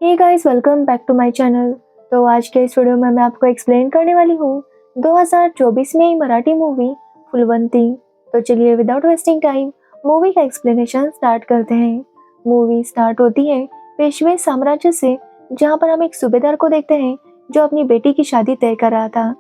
Hey guys, welcome back to my channel. तो आज के इस वीडियो में मैं आपको एक्सप्लेन करने वाली हूँ 2024 में ही मराठी मूवी फूलवंती। तो चलिए विदाउट वेस्टिंग टाइम मूवी का एक्सप्लेनेशन स्टार्ट करते हैं। मूवी स्टार्ट होती है पेशवे साम्राज्य से, जहाँ पर हम एक सूबेदार को देखते हैं जो अपनी बेटी की शादी तय कर रहा था।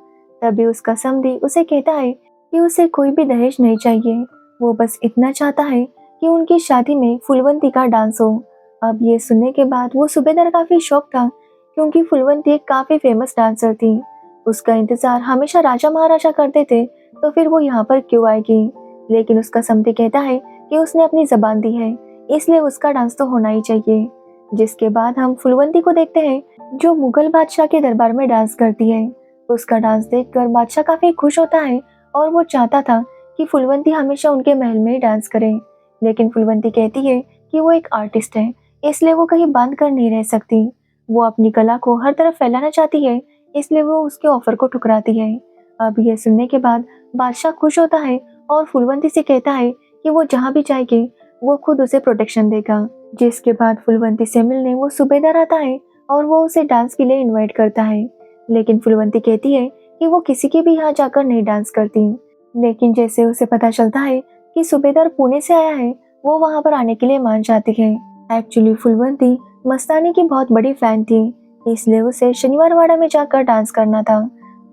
तभी उसका समधी उसे कहता है कि उसे कोई भी दहेज नहीं चाहिए, वो बस इतना चाहता है कि उनकी शादी में फूलवंती का डांस हो। अब ये सुनने के बाद वो सूबेदार काफी शॉक था, क्योंकि फूलवंती एक काफी फेमस डांसर थी। उसका इंतजार हमेशा राजा महाराजा करते थे, तो फिर वो यहाँ पर क्यों आएगी। लेकिन उसका समधी कहता है कि उसने अपनी जबान दी है, इसलिए उसका डांस तो होना ही चाहिए। जिसके बाद हम फूलवंती को देखते हैं, जो मुगल बादशाह के दरबार में डांस करती है। उसका डांस देखकर बादशाह काफी खुश होता है और वो चाहता था कि फूलवंती हमेशा उनके महल में ही डांस करे। लेकिन फूलवंती कहती है कि वो एक आर्टिस्ट है, इसलिए वो कहीं बांध कर नहीं रह सकती। वो अपनी कला को हर तरफ फैलाना चाहती है, इसलिए वो उसके ऑफर को ठुकराती है। अब ये सुनने के बाद बादशाह खुश होता है और फूलवंती से कहता है कि वो जहाँ भी जाएगी वो खुद उसे प्रोटेक्शन देगा। जिसके बाद फूलवंती से मिलने वो सूबेदार आता है और वो उसे डांस के लिए इनवाइट करता है। लेकिन फूलवंती कहती है कि वो किसी के भी यहाँ जाकर नहीं डांस करती। लेकिन जैसे उसे पता चलता है कि सूबेदार पुणे से आया है, वो वहाँ पर आने के लिए मान जाती है। एक्चुअली फूलवंती मस्तानी की बहुत बड़ी फैन थी, इसलिए उसे शनिवार वाड़ा में जाकर डांस करना था।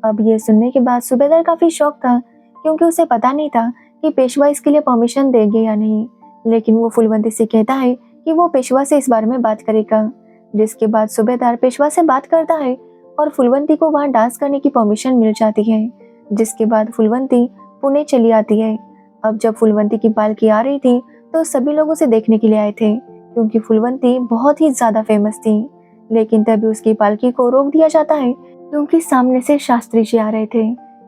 अब ये सुनने के बाद सूबेदार काफी शॉक था, क्योंकि उसे पता नहीं था कि पेशवा इसके लिए परमिशन देंगे या नहीं। लेकिन वो फूलवंती से कहता है कि वो पेशवा से इस बारे में बात करेगा। जिसके बाद सूबेदार पेशवा से बात करता है और फूलवंती को वहाँ डांस करने की परमिशन मिल जाती है। जिसके बाद फूलवंती पुणे चली आती है। अब जब फूलवंती की पालकी आ रही थी, तो सभी लोग उसे देखने के लिए आए थे, क्योंकि फूलवंती बहुत ही ज्यादा फेमस थी। लेकिन तभी उसकी पालकी को रोक दिया जाता है, क्योंकि सामने से शास्त्री जी आ रहे थे।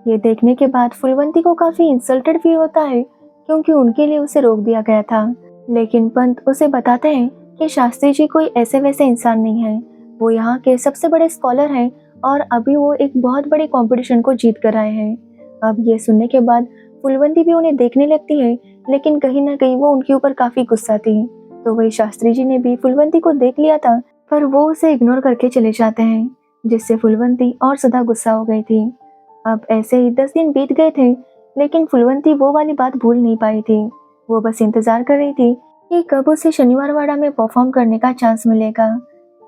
ये देखने के बाद फूलवंती को काफी इंसल्टेड फील होता है, क्योंकि उनके लिए उसे रोक दिया गया था। लेकिन पंत उसे बताते हैं कि शास्त्री जी कोई ऐसे वैसे इंसान नहीं है, वो यहाँ के सबसे बड़े स्कॉलर हैं और अभी वो एक बहुत बड़े कंपटीशन को जीत कर आए हैं। अब ये सुनने के बाद फूलवंती भी उन्हें देखने लगती है, लेकिन कहीं ना कहीं वो उनके ऊपर काफी गुस्सा थी। तो वही शास्त्री जी ने भी फूलवंती को देख लिया था, पर वो उसे इग्नोर करके चले जाते हैं, जिससे फूलवंती और ज्यादा गुस्सा हो गई थी। अब ऐसे ही 10 दिन बीत गए थे, लेकिन फूलवंती वो वाली बात भूल नहीं पाई थी। वो बस इंतजार कर रही थी कि कब उसे शनिवार वाड़ा में परफॉर्म करने का चांस मिलेगा।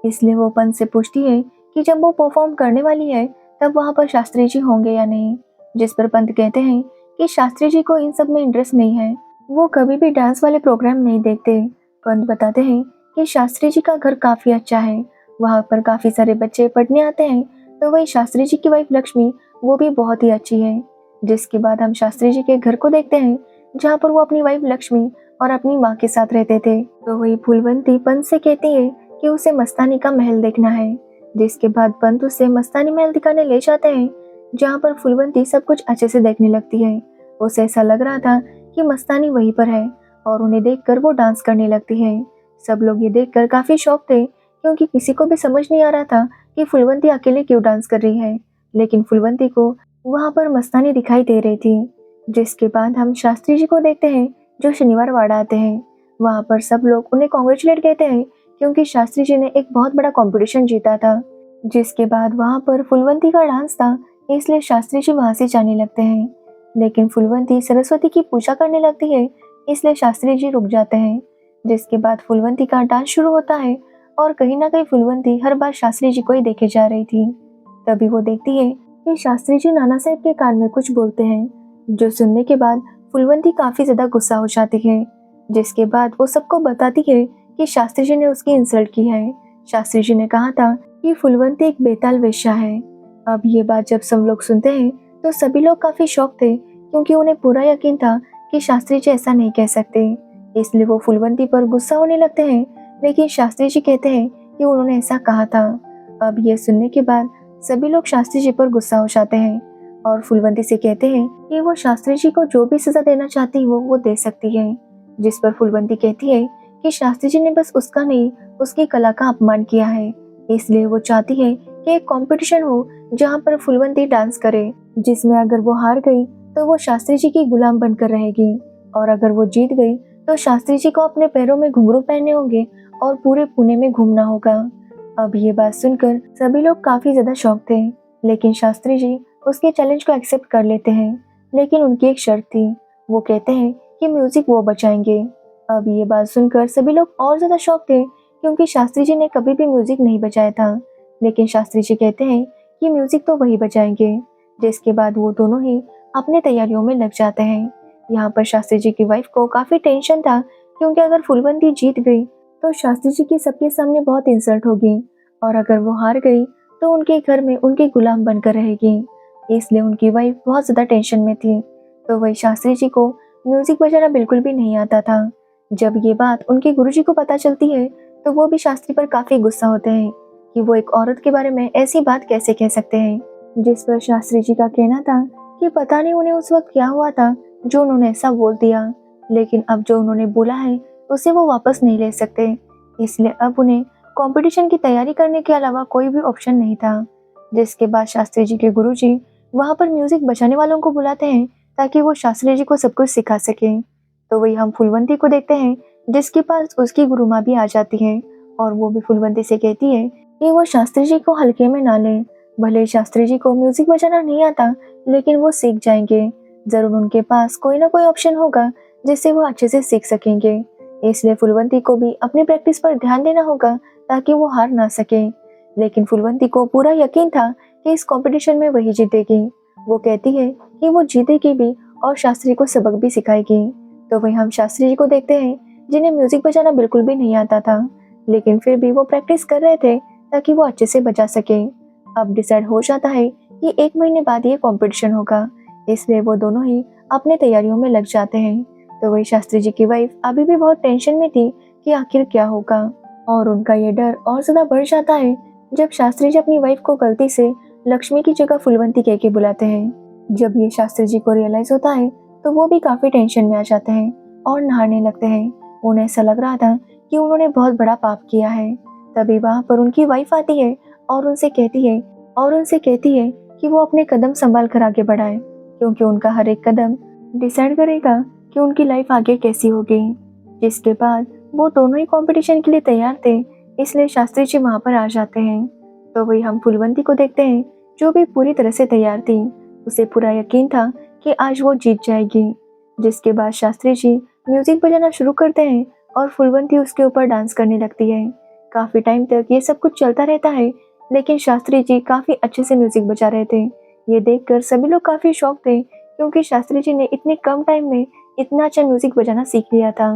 इसलिए वो पंत से पूछती है कि जब वो परफॉर्म करने वाली है, तब वहाँ पर शास्त्री जी होंगे या नहीं। जिस पर पंत कहते हैं कि शास्त्री जी को इन सब में इंटरेस्ट नहीं है, वो कभी भी डांस वाले प्रोग्राम नहीं देखते। पंत बताते हैं कि शास्त्री जी का घर काफी अच्छा है, वहाँ पर काफी सारे बच्चे पढ़ने आते हैं। तो वही शास्त्री जी की वाइफ लक्ष्मी, वो भी बहुत ही अच्छी है। जिसके बाद हम शास्त्री जी के घर को देखते हैं, जहाँ पर वो अपनी वाइफ लक्ष्मी और अपनी माँ के साथ रहते थे। तो वही फूलवंती पंत से कहती है कि उसे मस्तानी का महल देखना है। जिसके बाद पंत उसे मस्तानी महल दिखाने ले जाते हैं, जहाँ पर फूलवंती सब कुछ अच्छे से देखने लगती है। उसे ऐसा लग रहा था कि मस्तानी वहीं पर है, और उन्हें देखकर वो डांस करने लगती है। सब लोग ये देखकर काफी शॉक थे, क्योंकि किसी को भी समझ नहीं आ रहा था कि फूलवंती अकेले क्यों डांस कर रही है। लेकिन फूलवंती को वहाँ पर मस्तानी दिखाई दे रही थी। जिसके बाद हम शास्त्री जी को देखते हैं, जो शनिवार वाड़ा आते हैं। वहाँ पर सब लोग उन्हें कॉन्ग्रेचुलेट कहते हैं, क्योंकि शास्त्री जी ने एक बहुत बड़ा कॉम्पिटिशन जीता था। जिसके बाद वहाँ पर फूलवंती का डांस था, इसलिए शास्त्री जी वहाँ से जाने लगते हैं। लेकिन फूलवंती सरस्वती की पूजा करने लगती है, इसलिए शास्त्री जी रुक जाते हैं। जिसके बाद फूलवंती का डांस शुरू होता है, और कहीं ना कहीं फूलवंती हर बार शास्त्री जी को ही देखे जा रही थी। तभी वो देखती है कि शास्त्री जी नाना साहब के कान में कुछ बोलते हैं, जो सुनने के बाद फूलवंती काफी ज्यादा गुस्सा हो जाती है। जिसके बाद वो सबको बताती है कि शास्त्री जी ने उसकी इंसल्ट की है। शास्त्री जी ने कहा था कि फूलवंती एक बेताल वेश्या है। अब ये बात जब सब लोग सुनते हैं, तो सभी लोग काफी शॉक थे, क्योंकि उन्हें पूरा यकीन था कि शास्त्री जी ऐसा नहीं कह सकते। इसलिए वो फूलवंती पर गुस्सा होने लगते हैं, लेकिन शास्त्री जी कहते हैं कि उन्होंने ऐसा कहा था। अब ये सुनने के बाद सभी लोग शास्त्री जी पर गुस्सा हो जाते हैं, और फूलवंती से कहते हैं कि वो शास्त्री जी को जो भी सजा देना चाहती हो वो दे सकती है। जिस पर फूलवंती कहती है कि शास्त्री जी ने बस उसका नहीं, उसकी कला का अपमान किया है, इसलिए वो चाहती है कि एक कंपटीशन हो जहाँ पर फूलवंती डांस करे, जिसमें अगर वो हार गई तो वो शास्त्री जी की गुलाम बनकर रहेगी, और अगर वो जीत गई तो शास्त्री जी को अपने पैरों में घुंघरू पहनने होंगे और पूरे पुणे में घूमना होगा। अब ये बात सुनकर सभी लोग काफी ज्यादा शॉक थे, लेकिन शास्त्री जी उसके चैलेंज को एक्सेप्ट कर लेते हैं। लेकिन उनकी एक शर्त थी, वो कहते हैं कि म्यूजिक वो बचाएंगे। अब ये बात सुनकर सभी लोग और ज्यादा शॉक थे, क्योंकि शास्त्री जी ने कभी भी म्यूजिक नहीं बजाया था। लेकिन शास्त्री जी कहते हैं कि म्यूजिक तो वही बजाएंगे। जिसके बाद वो दोनों ही अपने तैयारियों में लग जाते हैं। यहाँ पर शास्त्री जी की वाइफ को काफी टेंशन था, क्योंकि अगर फुलवंती जीत गई तो शास्त्री जी की सबके सामने बहुत इंसल्ट होगी, और अगर वो हार गई तो उनके घर में उनकी गुलाम बनकर रहेगी। इसलिए उनकी वाइफ बहुत ज्यादा टेंशन में थी। तो वही शास्त्री जी को म्यूजिक बजाना बिल्कुल भी नहीं आता था। जब ये बात उनके गुरुजी को पता चलती है तो वो भी शास्त्री पर काफी गुस्सा होते हैं कि वो एक औरत के बारे में ऐसी बात कैसे कह सकते हैं। जिस पर शास्त्री जी का कहना था कि पता नहीं उन्हें उस वक्त क्या हुआ था जो उन्होंने ऐसा बोल दिया, लेकिन अब जो उन्होंने बोला है उसे वो वापस नहीं ले सकते। इसलिए अब उन्हें कंपटीशन की तैयारी करने के अलावा कोई भी ऑप्शन नहीं था। जिसके बाद शास्त्री जी के गुरुजी वहां पर म्यूजिक बजाने वालों को बुलाते हैं ताकि वो शास्त्री जी को सब कुछ सिखा सके। तो वही हम फुलवंती को देखते हैं, जिसके पास उसकी गुरु माँ भी आ जाती है, और वो भी फुलवंती से कहती है कि वो शास्त्री जी को हल्के में ना ले। भले ही शास्त्री जी को म्यूजिक बजाना नहीं आता, लेकिन वो सीख जाएंगे। जरूर उनके पास कोई ना कोई ऑप्शन होगा जिससे वो अच्छे से सीख सकेंगे। इसलिए फुलवंती को भी अपनी प्रैक्टिस पर ध्यान देना होगा ताकि वो हार ना सके। लेकिन फुलवंती को पूरा यकीन था कि इस कंपटीशन में वही जीतेगी। वो कहती है कि वो जीतेगी भी और शास्त्री को सबक भी सिखाएगी। तो वही हम शास्त्री जी को देखते हैं, जिन्हें म्यूजिक बजाना बिल्कुल भी नहीं आता था, लेकिन फिर भी वो प्रैक्टिस कर रहे थे ताकि वो अच्छे से बजा सके। अब डिसाइड हो जाता है कि 1 महीने बाद ये कंपटीशन होगा, इसलिए वो दोनों ही अपने तैयारियों में लग जाते हैं। तो वही शास्त्री जी की वाइफ अभी भी बहुत टेंशन में थी कि आखिर क्या होगा, और उनका ये डर और ज्यादा बढ़ जाता है जब शास्त्री जी अपनी वाइफ को गलती से लक्ष्मी की जगह फुलवंती कह के बुलाते हैं। जब ये शास्त्री जी को रियलाइज होता है तो वो भी काफी टेंशन में आ जाते हैं और नहाने लगते हैं। उन्हें ऐसा लग रहा था कि उन्होंने बहुत बड़ा पाप किया है। तभी वहां पर उनकी वाइफ आती है और उनसे कहती है कि वो अपने कदम संभाल कर आगे बढ़ाए, क्योंकि उनका हर एक कदम डिसाइड करेगा कि उनकी लाइफ आगे कैसी होगी। जिसके बाद वो दोनों ही कंपटीशन के लिए तैयार थे, इसलिए शास्त्री जी वहां पर आ जाते हैं। तो वही हम फुलवंती को देखते हैं, जो भी पूरी तरह से तैयार थी। उसे पूरा यकीन था कि आज वो जीत जाएगी। जिसके बाद शास्त्री जी म्यूजिक बजाना शुरू करते हैं और फुलवंती उसके ऊपर डांस करने लगती है। काफी टाइम तक ये सब कुछ चलता रहता है, लेकिन शास्त्री जी काफी अच्छे से म्यूजिक बजा रहे थे। ये देखकर सभी लोग काफी शॉक थे, क्योंकि शास्त्री जी ने इतने कम टाइम में इतना अच्छा म्यूजिक बजाना सीख लिया था।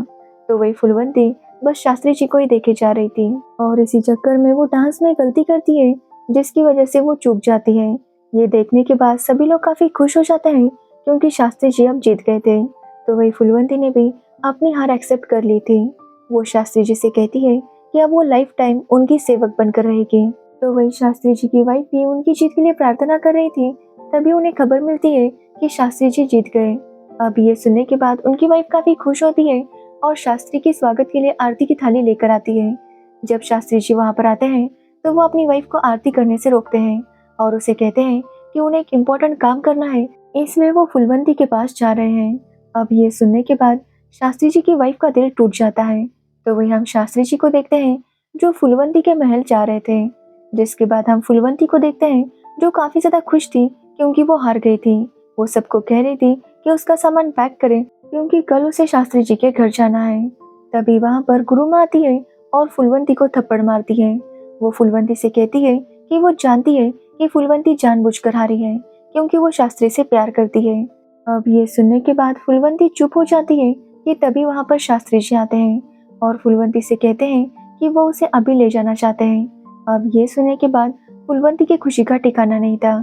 तो वही फुलवंती बस शास्त्री जी को ही देखे जा रही थी, और इसी चक्कर में वो डांस में गलती करती है, जिसकी वजह से वो चूक जाती है। ये देखने के बाद सभी लोग काफी खुश हो जाते हैं, क्योंकि शास्त्री जी अब जीत गए थे। तो वही फुलवंती ने भी अपनी हार एक्सेप्ट कर ली थी। वो शास्त्री जी से कहती है कि अब वो लाइफ टाइम उनकी सेवक बनकर रहेगी। तो वही शास्त्री जी की वाइफ भी उनकी जीत के लिए प्रार्थना कर रही थी। तभी उन्हें खबर मिलती है कि शास्त्री जी जीत गए। अब ये सुनने के बाद उनकी वाइफ काफी खुश होती है और शास्त्री के स्वागत के लिए आरती की थाली लेकर आती है। जब शास्त्री जी वहां पर आते हैं तो वो अपनी वाइफ को आरती करने से रोकते हैं और उसे कहते हैं कि उन्हें एक इम्पोर्टेंट काम करना है, इसलिए वो फुलवंती के पास जा रहे हैं। अब ये सुनने के बाद शास्त्री जी की वाइफ का दिल टूट जाता है। तो वही हम शास्त्री जी को देखते हैं, जो फुलवंती के महल जा रहे थे। जिसके बाद हम फुलवंती को देखते हैं, जो काफी ज्यादा खुश थी, क्योंकि वो हार गई थी। वो सबको कह रही थी कि उसका सामान पैक करे, क्योंकि कल उसे शास्त्री जी के घर जाना है। तभी वहां पर गुरु माँ आती है और फुलवंती को थप्पड़ मारती है। वो फुलवंती से कहती है कि वो जानती है कि फुलवंती जानबूझकर हारी है, क्योंकि वो शास्त्री से प्यार करती है। अब ये सुनने के बाद फुलवंती चुप हो जाती है कि तभी वहां पर शास्त्री जी आते हैं और फुलवंती से कहते हैं कि वो उसे अभी ले जाना चाहते हैं। अब ये सुनने के बाद फुलवंती की खुशी का ठिकाना नहीं था।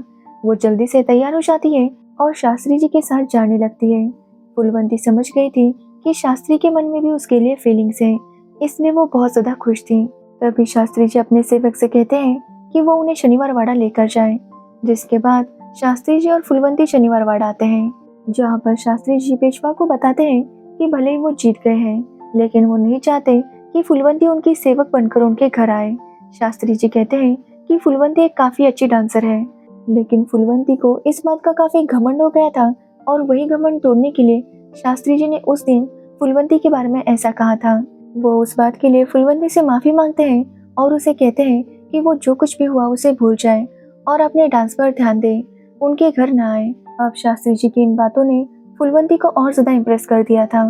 वो जल्दी से तैयार हो जाती है और शास्त्री जी के साथ जाने लगती है। फुलवंती समझ गई थी कि शास्त्री के मन में भी उसके लिए फीलिंग्स हैं, इसलिए वो बहुत ज्यादा खुश थी। तभी शास्त्री जी अपने सेवक से कहते हैं कि वो उन्हें शनिवार वाड़ा लेकर जाए। जिसके बाद शास्त्री जी और फुलवंती शनिवार वाड़ा आते हैं, जहाँ पर शास्त्री जी पेशवा को बताते हैं कि भले ही वो जीत गए हैं, लेकिन वो नहीं चाहते कि फुलवंती उनकी सेवक बनकर उनके घर आए। शास्त्री जी कहते हैं कि फुलवंती एक काफी अच्छी डांसर है, लेकिन फुलवंती को इस बात का काफी घमंड हो गया था, और वही घमंड तोड़ने के लिए शास्त्री जी ने उस दिन फुलवंती के बारे में ऐसा कहा था। वो उस बात के लिए फुलवंती से माफी मांगते हैं और उसे कहते हैं कि वो जो कुछ भी हुआ उसे भूल जाए और अपने डांस पर ध्यान दे, उनके घर न आए। अब शास्त्री जी की इन बातों ने फूलवंती को और ज्यादा इम्प्रेस कर दिया था।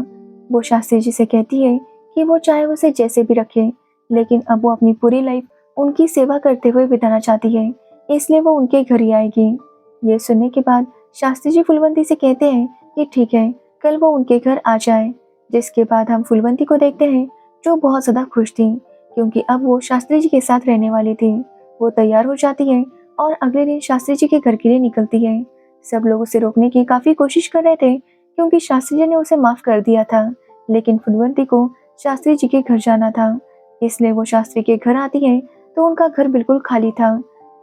वो शास्त्री जी से कहती है कि वो चाहे उसे जैसे भी रखे, लेकिन अब वो अपनी पूरी लाइफ उनकी सेवा करते हुए बिताना चाहती है, इसलिए वो उनके घर ही आएगी। ये सुनने के बाद शास्त्री जी फूलवंती से कहते हैं कि ठीक है, कल वो उनके घर आ जाए। जिसके बाद हम फूलवंती को देखते हैं जो बहुत ज़्यादा खुश थी, क्योंकि अब वो शास्त्री जी के साथ रहने वाली थी। वो तैयार हो जाती है और अगले दिन शास्त्री जी के घर के लिए निकलती है। सब लोग उसे रोकने की काफ़ी कोशिश कर रहे थे, क्योंकि शास्त्री जी ने उसे माफ़ कर दिया था, लेकिन फूलवंती को शास्त्री जी के घर जाना था। इसलिए वो शास्त्री के घर आती है तो उनका घर बिल्कुल खाली था।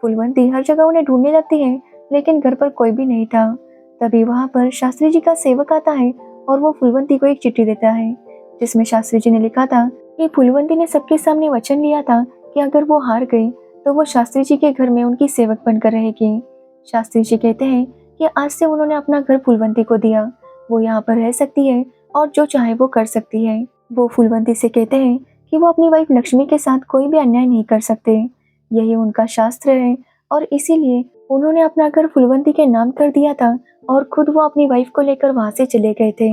फूलवंती हर जगह उन्हें ढूंढने लगती है, लेकिन घर पर कोई भी नहीं था। तभी वहाँ पर शास्त्री जी का सेवक आता है और वो फूलवंती को एक चिट्ठी देता है, जिसमें शास्त्री जी ने लिखा था कि फूलवंती ने सबके सामने वचन लिया था कि अगर वो हार गई तो वो शास्त्री जी के घर में उनकी सेवक बनकर रहेगी। शास्त्री जी कहते हैं कि आज से उन्होंने अपना घर फूलवंती को दिया, वो यहाँ पर रह सकती है और जो चाहे वो कर सकती है। वो फूलवंती से कहते हैं कि वो अपनी वाइफ लक्ष्मी के साथ कोई भी अन्याय नहीं कर सकते, यही उनका शास्त्र है, और इसीलिए उन्होंने अपना घर फूलवंती के नाम कर दिया था और खुद वो अपनी वाइफ को लेकर वहां से चले गए थे।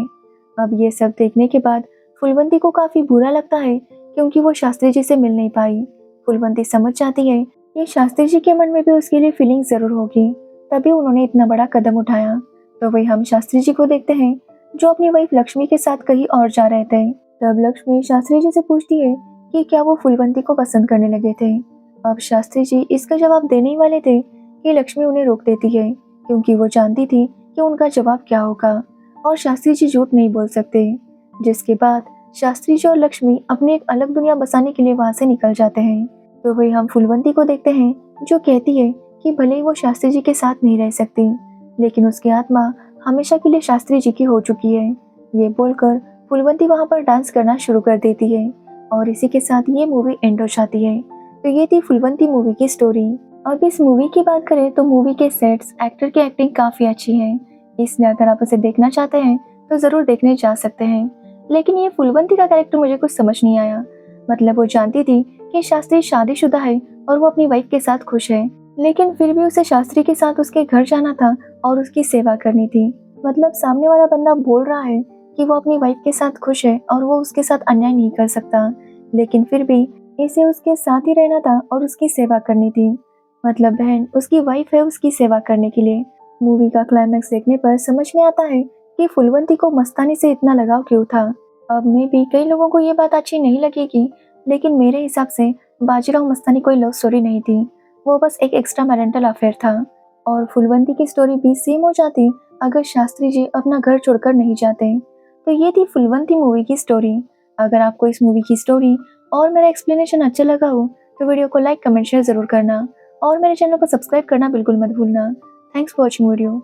अब ये सब देखने के बाद फूलवंती को काफी बुरा लगता है, क्योंकि वो शास्त्री जी से मिल नहीं पाई। फूलवंती समझ जाती है कि शास्त्री जी के मन में भी उसके लिए फीलिंग जरूर होगी, तभी उन्होंने इतना बड़ा कदम उठाया। तो वही हम शास्त्री जी को देखते हैं जो अपनी वाइफ लक्ष्मी के साथ कहीं और जा रहे थे। तब लक्ष्मी शास्त्री जी से पूछती है कि क्या वो फूलवंती को पसंद करने लगे थे। अब शास्त्री जी इसका जवाब देने ही वाले थे कि लक्ष्मी उन्हें रोक देती है, क्योंकि वो जानती थी कि उनका जवाब क्या होगा और शास्त्री जी झूठ नहीं बोल सकते। जिसके बाद शास्त्री जी और लक्ष्मी अपनी एक अलग दुनिया बसाने के लिए वहां से निकल जाते हैं। तो वही हम फूलवंती को देखते हैं जो कहती है कि भले ही वो शास्त्री जी के साथ नहीं रह सकती, लेकिन उसकी आत्मा हमेशा के लिए शास्त्री जी की हो चुकी है। ये बोलकर फूलवंती वहां पर डांस करना शुरू कर देती है और इसी के साथ ये मूवी एंड हो जाती है। तो ये थी फूलवंती मूवी की स्टोरी। अब इस मूवी की बात करें तो मूवी के सेट्स, एक्टर की एक्टिंग काफी अच्छी है, इसलिए अगर आप उसे देखना चाहते हैं तो जरूर देखने जा सकते हैं। लेकिन ये फूलवंती का कैरेक्टर मुझे कुछ समझ नहीं आया। मतलब वो जानती थी कि शास्त्री शादीशुदा है और वो अपनी वाइफ के साथ खुश है, लेकिन फिर भी उसे शास्त्री के साथ उसके घर जाना था और उसकी सेवा करनी थी। मतलब सामने वाला बंदा बोल रहा है कि वो अपनी वाइफ के साथ खुश है और वो उसके साथ अन्याय नहीं कर सकता, लेकिन फिर भी इसे उसके साथ ही रहना था और उसकी सेवा करनी थी। मतलब बहन उसकी वाइफ है उसकी सेवा करने के लिए। मूवी का क्लाइमैक्स देखने पर समझ में आता है कि फूलवंती को मस्तानी से इतना लगाव क्यों था। अब में भी कई लोगों को ये बात अच्छी नहीं लगेगी, लेकिन मेरे हिसाब से बाजीराव मस्तानी कोई लव स्टोरी नहीं थी, वो बस एक एक्स्ट्रा मैरिटल अफेयर था। और फूलवंती की स्टोरी भी सेम हो जाती अगर शास्त्री जी अपना घर छोड़कर नहीं जाते। तो ये थी फूलवंती मूवी की स्टोरी। अगर आपको इस मूवी की स्टोरी और मेरा एक्सप्लेनेशन अच्छा लगा हो तो वीडियो को लाइक, कमेंट, शेयर जरूर करना और मेरे चैनल को सब्सक्राइब करना बिल्कुल मत भूलना। Thanks for watching video.